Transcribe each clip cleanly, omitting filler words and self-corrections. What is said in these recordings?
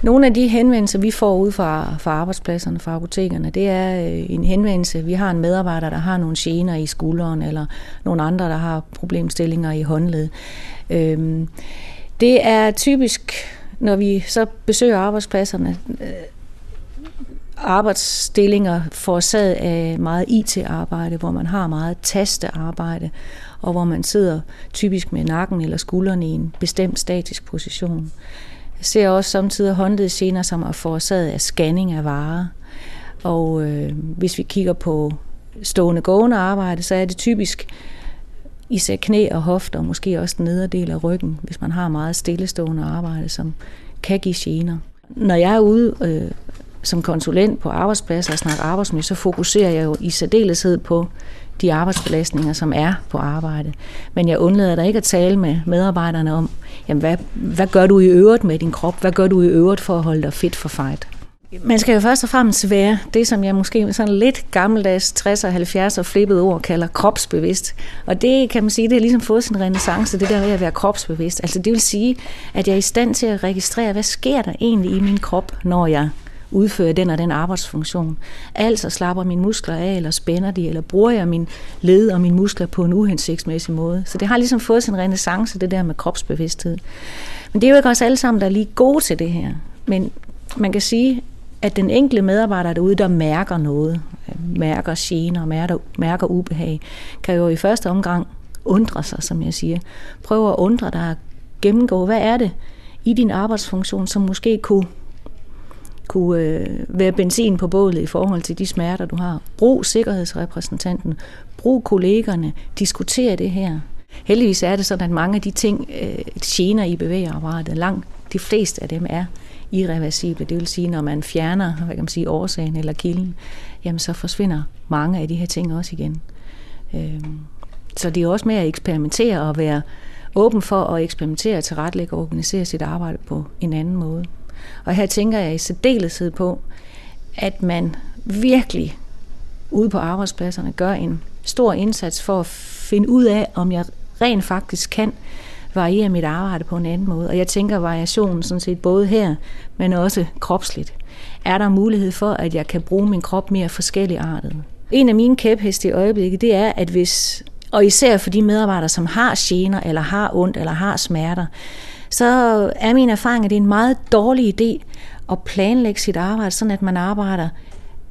Nogle af de henvendelser, vi får ud fra arbejdspladserne, fra apotekerne, det er en henvendelse. Vi har en medarbejder, der har nogle gener i skulderen, eller nogle andre, der har problemstillinger i håndled. Det er typisk, når vi så besøger arbejdspladserne, arbejdsstillinger forårsaget af meget IT-arbejde, hvor man har meget tastearbejde, og hvor man sidder typisk med nakken eller skuldrene i en bestemt statisk position. Jeg ser også samtidig håndledsgener, som er forårsaget af scanning af varer. Og hvis vi kigger på stående-gående arbejde, så er det typisk især knæ og hofter, og måske også den nederdel af ryggen, hvis man har meget stillestående arbejde, som kan give gener. Når jeg er ude som konsulent på arbejdspladser og snakker arbejdsmiljø, så fokuserer jeg jo i særdeleshed på de arbejdsbelastninger, som er på arbejde. Men jeg undlader da ikke at tale med medarbejderne om, jamen, hvad gør du i øvrigt med din krop? Hvad gør du i øvrigt for at holde dig fit for fight? Man skal jo først og fremmest være det, som jeg måske sådan lidt gammeldags 60'er og 70'er flippet ord kalder kropsbevidst. Og det kan man sige, det har ligesom fået sin renæssance, det der med at være kropsbevidst. Altså det vil sige, at jeg er i stand til at registrere, hvad sker der egentlig i min krop, når jeg udfører den og den arbejdsfunktion. Altså slapper mine muskler af, eller spænder de, eller bruger jeg min led og mine muskler på en uhensigtsmæssig måde. Så det har ligesom fået sin renæssance, det der med kropsbevidsthed. Men det er jo ikke også alle sammen, der er lige gode til det her. Men man kan sige, at den enkelte medarbejder derude, der mærker noget, mærker gener, mærker ubehag, kan jo i første omgang undre sig, som jeg siger. Prøv at undre dig at gennemgå, hvad er det i din arbejdsfunktion, som måske kunne være benzin på bålet i forhold til de smerter, du har. Brug sikkerhedsrepræsentanten, brug kollegerne, diskuter det her. Heldigvis er det sådan, at mange af de ting, gener i bevægeapparatet, langt de fleste af dem er irreversible. Det vil sige, når man fjerner, hvad kan man sige, årsagen eller kilden, jamen så forsvinder mange af de her ting også igen. Så det er også med at eksperimentere og være åben for at eksperimentere, tilrettelægge og organisere sit arbejde på en anden måde. Og her tænker jeg i særdeleshed på, at man virkelig ude på arbejdspladserne gør en stor indsats for at finde ud af, om jeg rent faktisk kan variere mit arbejde på en anden måde. Og jeg tænker variationen sådan set både her, men også kropsligt. Er der mulighed for, at jeg kan bruge min krop mere forskelligartet? En af mine kæpheste i øjeblikket, det er, at hvis, og især for de medarbejdere, som har gener, eller har ondt, eller har smerter, så er min erfaring, at det er en meget dårlig idé at planlægge sit arbejde, sådan at man arbejder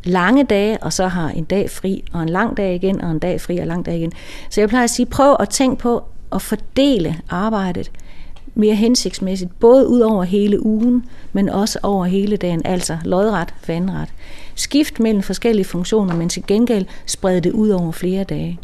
lange dage, og så har en dag fri, og en lang dag igen, og en dag fri, og en lang dag igen. Så jeg plejer at sige, prøv at tænke på at fordele arbejdet mere hensigtsmæssigt, både ud over hele ugen, men også over hele dagen, altså lodret, vandret. Skift mellem forskellige funktioner, men til gengæld spred det ud over flere dage.